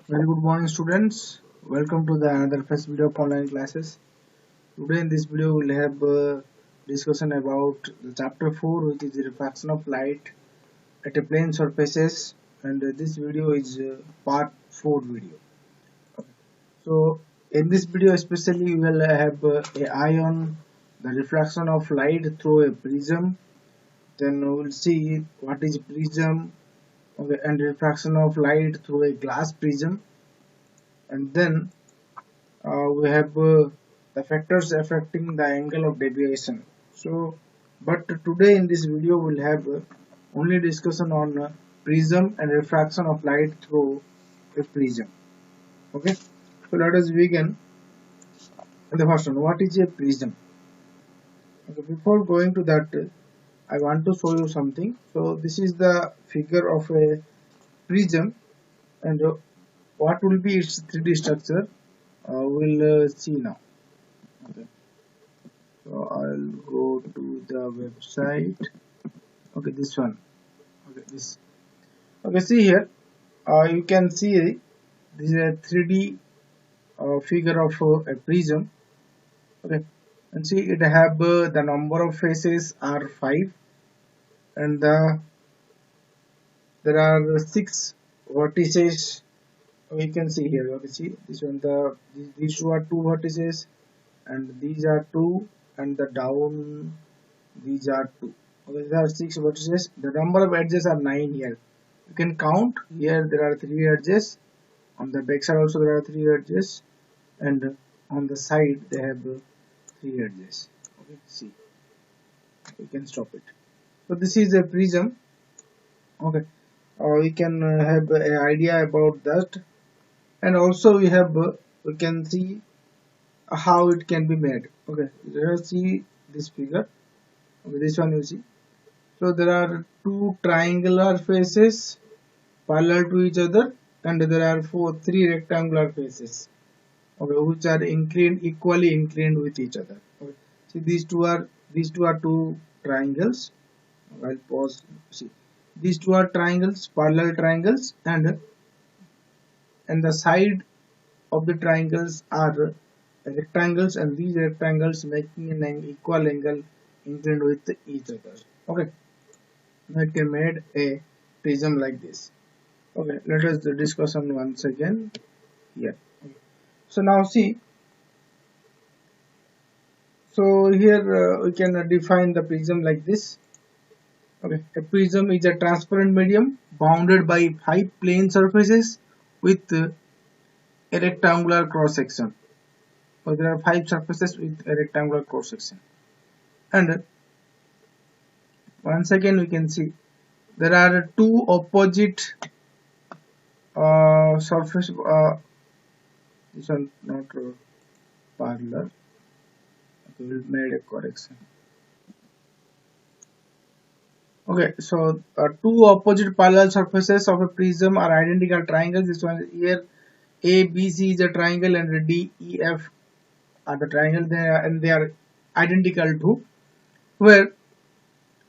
Very good morning, students. Welcome to the another first video of online classes. Today in this video we'll have a discussion about the chapter 4, which is the refraction of light at a plane surfaces, and this video is part 4 video. So in this video especially we will have a eye on the refraction of light through a prism. Then we will see what is prism, okay, and refraction of light through a glass prism, and then we have the factors affecting the angle of deviation. So but today in this video we'll have only discussion on prism and refraction of light through a prism. Okay, so let us begin. The first one, what is a prism? Okay, before going to that, I want to show you something. So this is the figure of a prism, and what will be its 3D structure we'll see now. Okay, so I'll go to the website. Okay, this one. Okay, this. Okay, see here. You can see this is a 3D figure of a prism. Okay, and see it have the number of faces are 5, and there are 6 vertices. We can see here. Okay, see this one. These two are 2 vertices, and these are 2, and the down these are 2. Okay, there are 6 vertices. The number of edges are 9 here. You can count here. There are 3 edges. On the back side also there are 3 edges, and on the side they have 3 edges. Okay, see, we can stop it. So this is a prism. Okay, we can have an idea about that, and also we can see how it can be made. Okay, let us see this figure. Okay, this one you see. So there are 2 triangular faces parallel to each other, and there are 3 rectangular faces, okay, which are equally inclined with each other. Okay. See, these two are 2 triangles. I'll pause. See, these 2 are triangles, parallel triangles, and the side of the triangles are rectangles, and these rectangles making an equal angle inclined with each other. Okay, now it can made a prism like this. Okay, let us discuss on once again here. Okay. So now see, so here we can define the prism like this. Okay, a prism is a transparent medium bounded by 5 plane surfaces with a rectangular cross section. So there are 5 surfaces with a rectangular cross section, and once again we can see there are 2 opposite surface. This one not parallel. Okay, we made a correction. Okay, so 2 opposite parallel surfaces of a prism are identical triangles. This one here, ABC is a triangle, and DEF are the triangle there, and they are identical to, where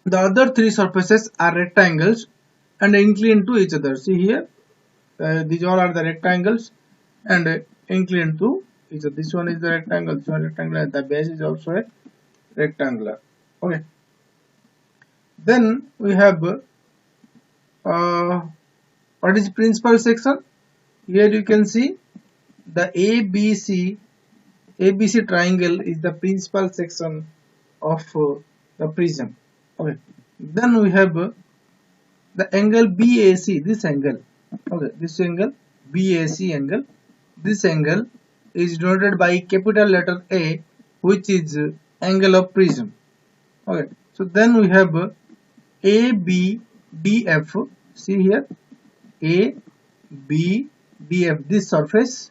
the other 3 surfaces are rectangles and inclined to each other. See here, these all are the rectangles and inclined to each other. This one is the rectangle, this one rectangular, and the base is also a rectangular. Okay, then we have what is principal section. Here you can see the ABC triangle is the principal section of the prism. Okay, then we have the angle BAC, this angle. Okay, this angle BAC angle, this angle is denoted by capital letter A, which is angle of prism. Okay, so then we have ABDF. See here, ABDF, this surface,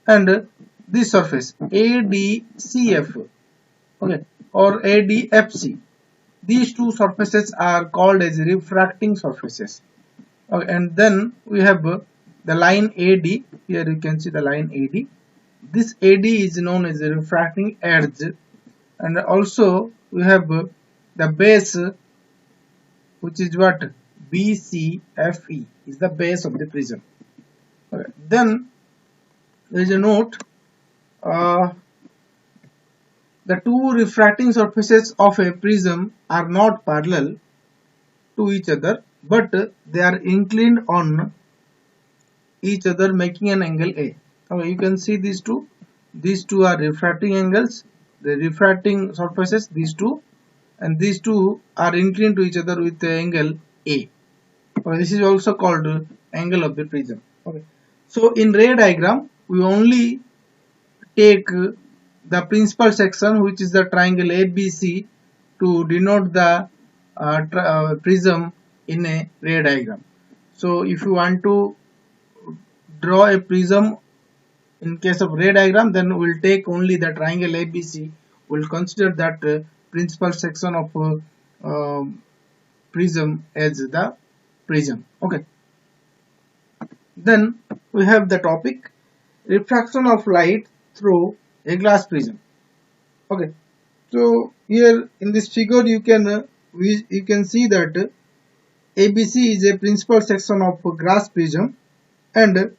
and this surface ADCF, okay, or ADFC. These 2 surfaces are called as refracting surfaces. Okay, and then we have the line AD. Here you can see the line AD. This AD is known as a refracting edge, and also we have the base, which is what BCFE is the base of the prism. Then there is a note. Uh, the two refracting surfaces of a prism are not parallel to each other, but they are inclined on each other, making an angle A. Okay, you can see these two. These two are refracting angles, the refracting surfaces, these two, and these two are inclined to each other with the angle A. Okay, this is also called angle of the prism. Okay, so in ray diagram, we only take the principal section, which is the triangle ABC, to denote the prism in a ray diagram. So if you want to draw a prism in case of ray diagram, then we'll take only the triangle ABC. We'll consider that principal section of prism as the prism. Okay. Then we have the topic refraction of light through a glass prism. Okay. So here in this figure you can see that ABC is a principal section of glass prism, and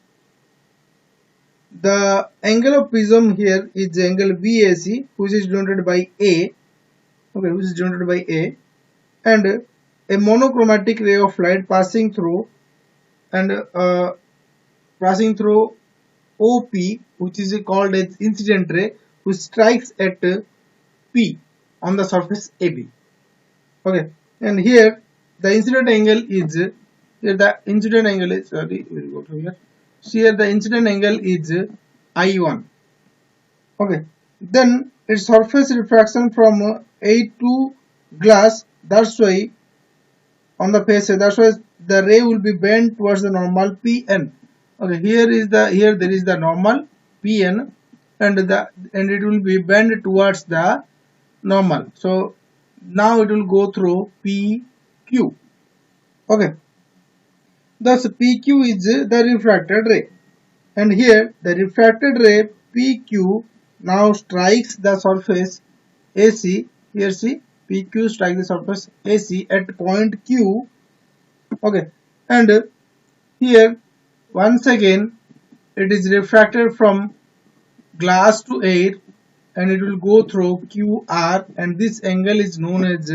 the angle of prism here is the angle BAC, which is denoted by A. Okay, which is denoted by A, and a monochromatic ray of light passing through OP, which is called as incident ray, which strikes at P on the surface AB. Okay, and here the incident angle is sorry, we'll go to here. So here the incident angle is I1. Okay, then its surface refraction from A to glass. That's why on the face, that's why the ray will be bent towards the normal Pn. Okay, here there is the normal Pn, and it will be bent towards the normal. So now it will go through PQ. Okay, thus PQ is the refracted ray, and here the refracted ray PQ now strikes the surface AC. Here see, PQ strikes the surface AC at point Q. Okay, and here once again it is refracted from glass to air, and it will go through QR, and this angle is known as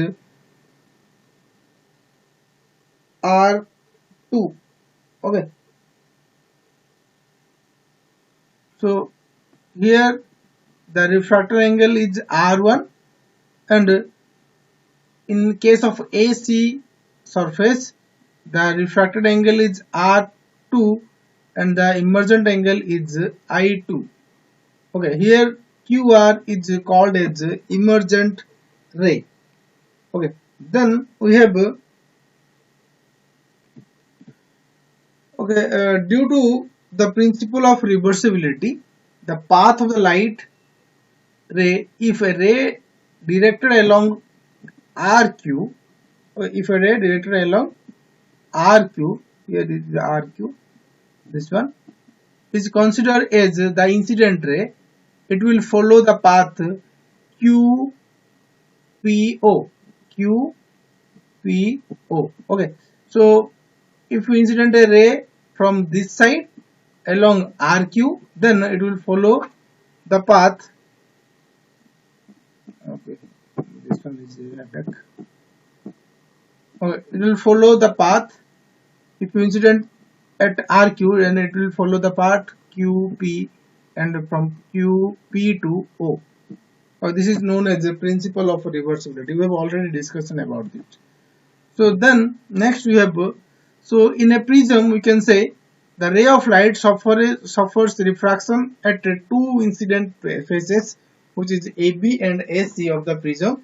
R2. Okay, so here the refractor angle is R1, and in case of AC surface the refracted angle is R2 and the emergent angle is I2. Okay, here QR is called as emergent ray. Okay, then we have due to the principle of reversibility, the path of the light ray, if a ray directed along RQ, here is the RQ, this one is considered as the incident ray, it will follow the path QPO. Okay, so if you incident a ray from this side along RQ, then it will follow the path. Okay, this one is attack. Okay, it will follow the path. If you incident at RQ, then it will follow the path QP, and from QP to O. This is known as the principle of reversibility. We have already discussed about it. So then next we have, so in a prism we can say the ray of light suffers refraction at two incident faces, which is AB and AC of the prism.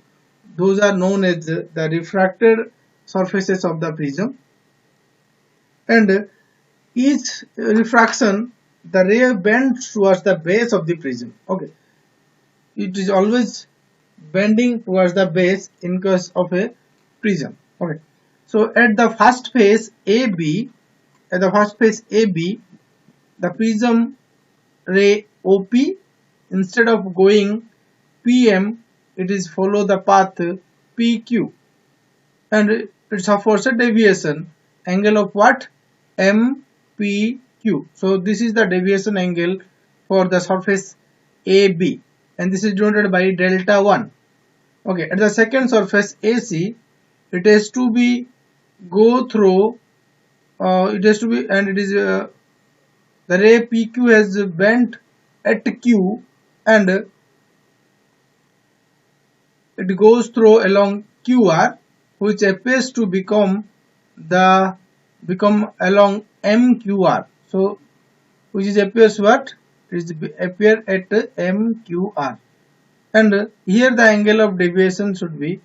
Those are known as the refracted surfaces of the prism, and each refraction the ray bends towards the base of the prism. Okay, it is always bending towards the base in case of a prism. Okay, so at the first phase AB, the prism ray OP, instead of going PM, it is follow the path PQ, and it suffers a deviation angle of what? MP Q. So this is the deviation angle for the surface AB, and this is denoted by delta 1. Okay, at the second surface AC, it has to be go through, it has to be, and it is the ray PQ has bent at Q, and it goes through along QR, which appears to become along MQR. So which is appears what? It is appear at MQR, and here the angle of deviation should be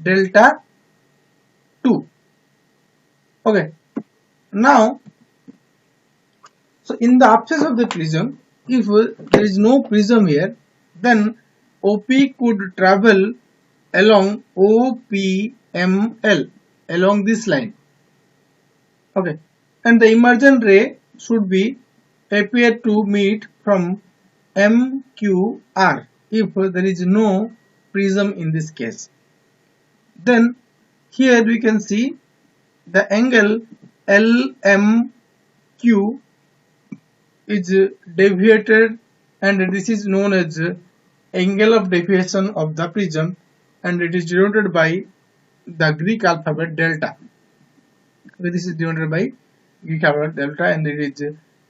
delta 2. Okay, now so in the absence of the prism, if there is no prism here, then OP could travel along OPML along this line. Okay, and the emergent ray should be appear to meet from MQR if there is no prism in this case. Then here we can see the angle LMQ is deviated, and this is known as angle of deviation of the prism, and it is denoted by the Greek alphabet delta. Okay, this is denoted by Greek alphabet delta, and it is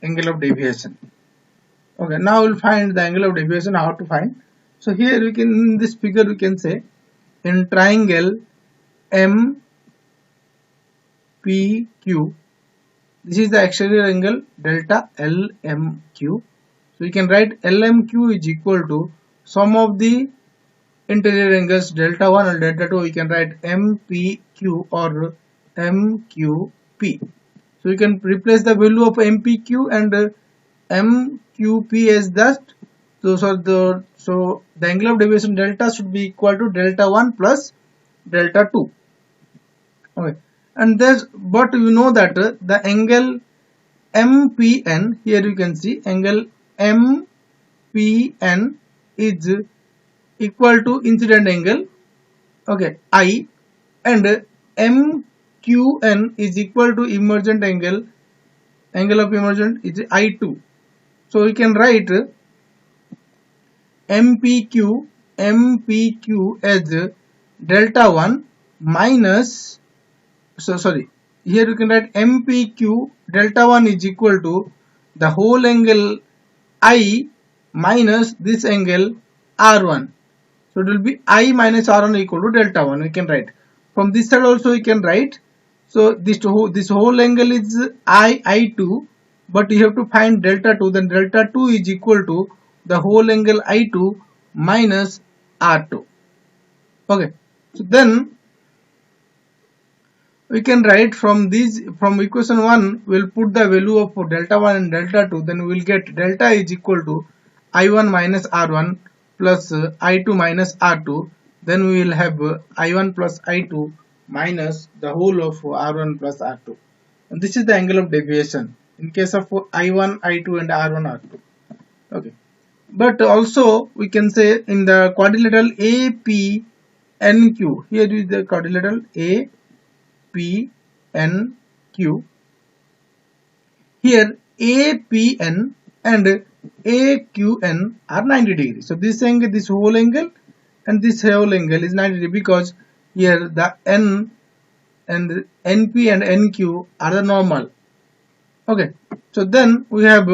angle of deviation. Okay, now we'll find the angle of deviation. How to find? So here we can, in this figure we can say, in triangle MPQ, this is the exterior angle delta LMQ. So we can write LMQ is equal to sum of the interior angles delta 1 and delta 2. We can write MPQ or MQP. So we can replace the value of MPQ and MQP as that. So the angle of deviation delta should be equal to delta 1 plus delta 2. Okay, and but we know that the angle MPN, here you can see angle MPN is equal to incident angle, okay, I, and MQN is equal to emergent angle of emergent is I2. So we can write MPQ as delta 1 minus, here you can write MPQ delta 1 is equal to the whole angle I minus this angle R1. So it will be I minus R1 equal to delta 1. We can write from this side also, we can write. So this whole angle is I2, but you have to find delta 2. Then delta 2 is equal to the whole angle I2 minus R2. Okay, so then we can write from equation 1, we will put the value of delta 1 and delta 2, then we will get delta is equal to I1 minus R1 plus I2 minus R2. Then we will have I1 plus I2 minus the whole of R1 plus R2. And this is the angle of deviation in case of I1, I2 and R1, R2. Okay, but also we can say in the quadrilateral APNQ, here is the quadrilateral APNQ. Here APN and AQN are 90 degrees. So this angle, this whole angle and this whole angle is 90 degrees, because here the N and NP and NQ are the normal. Okay, so then we have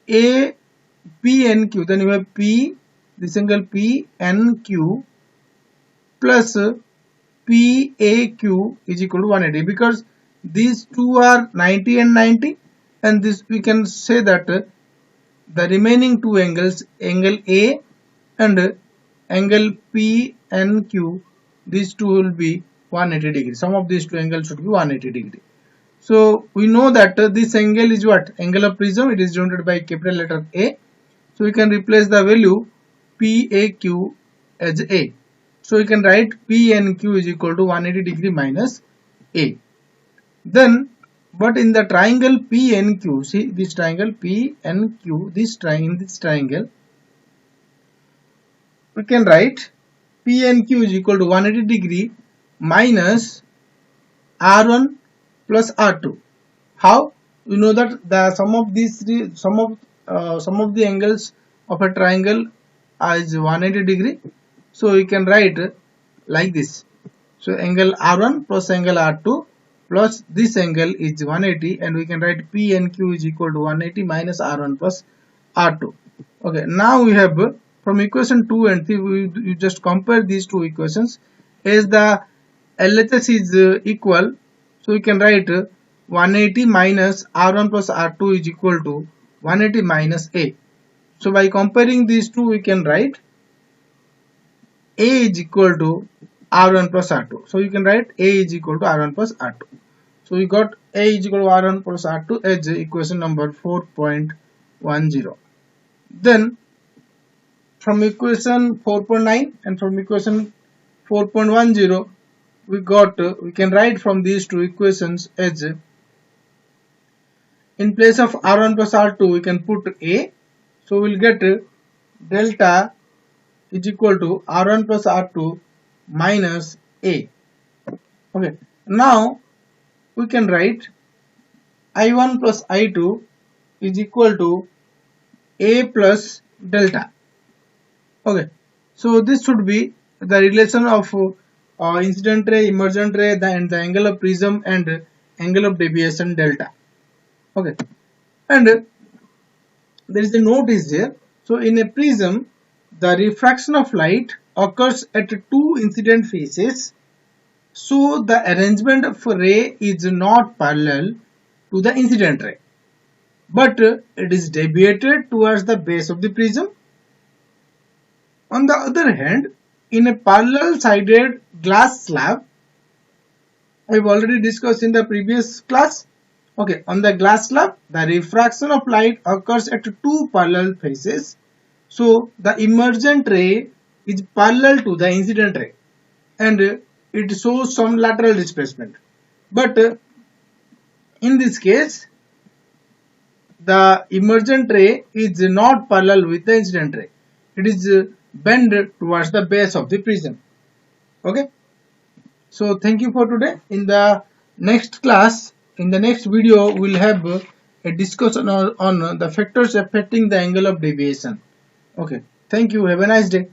APNQ, then we have P, this angle PNQ plus PAQ is equal to 180, because these two are 90 and 90, and this we can say that the remaining two angles, angle A and angle PNQ, these two will be 180 degrees. Sum of these two angles should be 180 degrees. So we know that this angle is what? Angle of prism. It is denoted by capital letter A. So we can replace the value PAQ as A. So we can write PNQ is equal to 180 degree minus A. Then, but in the triangle PNQ, see this triangle PNQ, this triangle, we can write PNQ is equal to 180 degree minus R1 plus R2. How? You know that the sum of these three, sum of the angles of a triangle is 180 degree. So you can write like this. So angle R1 plus angle R2 plus this angle is 180, and we can write P and Q is equal to 180 minus R1 plus R2. Okay, now we have from equation 2 and 3, you just compare these two equations. As the LHS is equal, so we can write 180 minus R1 plus R2 is equal to 180 minus A. So by comparing these two, we can write A is equal to R1 plus R2. So you can write A is equal to R1 plus R2. So we got A is equal to R1 plus R2 as equation number 4.10. Then from equation 4.9 and from equation 4.10, we can write from these two equations as, in place of R1 plus R2 we can put A. So we'll get delta is equal to R1 plus R2 minus A. Okay, now we can write I1 plus I2 is equal to A plus delta. Okay, so this should be the relation of incident ray, emergent ray, and the angle of prism and angle of deviation delta. Okay, and there is a note is there. So in a prism, the refraction of light occurs at two incident faces. So the arrangement of ray is not parallel to the incident ray, but it is deviated towards the base of the prism. On the other hand, in a parallel sided glass slab, I have already discussed in the previous class. Okay, on the glass slab, the refraction of light occurs at two parallel faces. So the emergent ray is parallel to the incident ray, and it shows some lateral displacement. But in this case, the emergent ray is not parallel with the incident ray. It is bent towards the base of the prism. Okay. So thank you for today. In the next class, in the next video, we'll have a discussion on the factors affecting the angle of deviation. Okay. Thank you. Have a nice day.